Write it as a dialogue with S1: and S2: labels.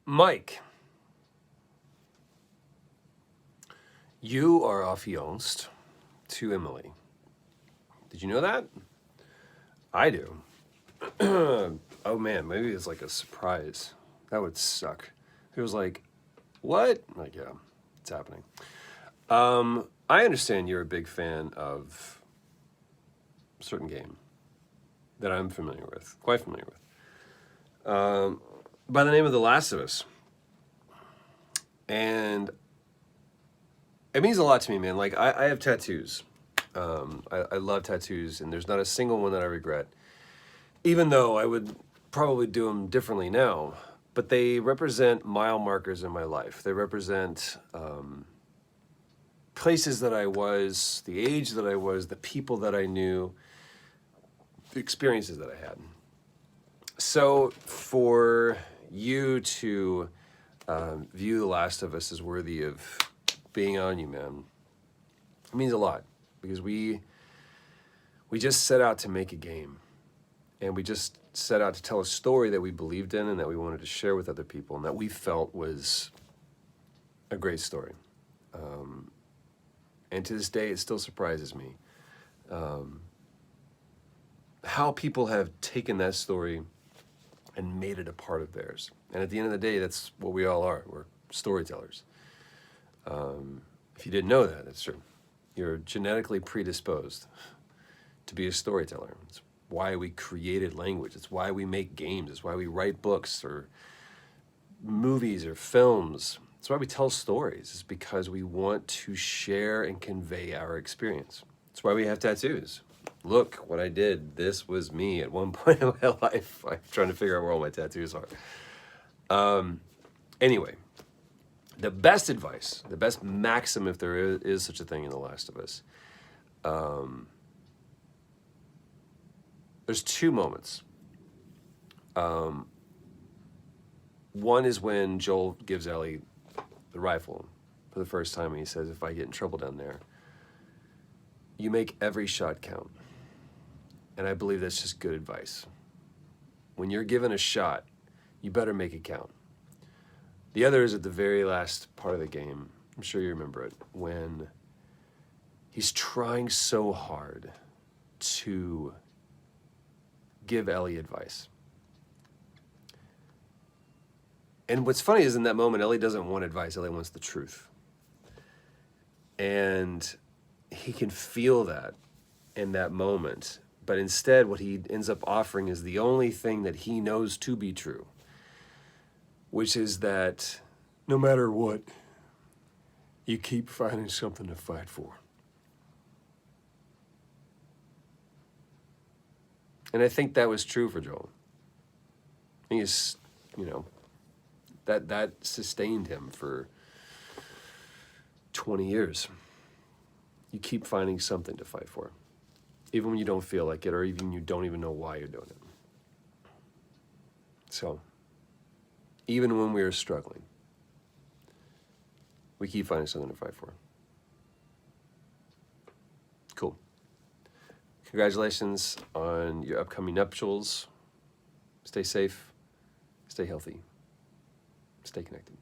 S1: Mike, you are affianced to Emily. Did you know that? I do. Oh man, maybe it's like a surprise. That would suck. It was like, what? Like, yeah, it's happening. I understand you're a big fan of a certain game that I'm familiar with, quite familiar with, by the name of The Last of Us. And it means a lot to me, man. Like, I have tattoos. I love tattoos, and there's not a single one that I regret, even though I would probably do them differently now. But they represent mile markers in my life. They represent places that I was, the age that I was, the people that I knew, the experiences that I had. So for you to view The Last of Us as worthy of being on you, man, it means a lot, because we just set out to make a game, and we just set out to tell a story that we believed in and that we wanted to share with other people and that we felt was a great story. And to this day, it still surprises me how people have taken that story and made it a part of theirs. And at the end of the day, that's what we all are. We're storytellers. If you didn't know that, that's true. You're genetically predisposed to be a storyteller. It's why we created language. It's why we make games. It's why we write books or movies or films. It's why we tell stories. It's because we want to share and convey our experience. It's why we have tattoos. Look what I did. This was me at one point in my life. I'm trying to figure out where all my tattoos are. Anyway, the best advice, the best maxim, if there is such a thing in The Last of Us, there's two moments. One is when Joel gives Ellie the rifle for the first time, and he says, if I get in trouble down there, you make every shot count. And I believe that's just good advice. When you're given a shot, you better make it count. The other is at the very last part of the game. I'm sure you remember it, when he's trying so hard to give Ellie advice. And what's funny is in that moment, Ellie doesn't want advice. Ellie wants the truth. And he can feel that in that moment. But instead, what he ends up offering is the only thing that he knows to be true, which is that no matter what, you keep finding something to fight for. And I think that was true for Joel. He's, that sustained him for 20 years. You keep finding something to fight for, even when you don't feel like it, or even you don't even know why you're doing it. So, even when we are struggling, we keep finding something to fight for. Cool. Congratulations on your upcoming nuptials. Stay safe, stay healthy, stay connected.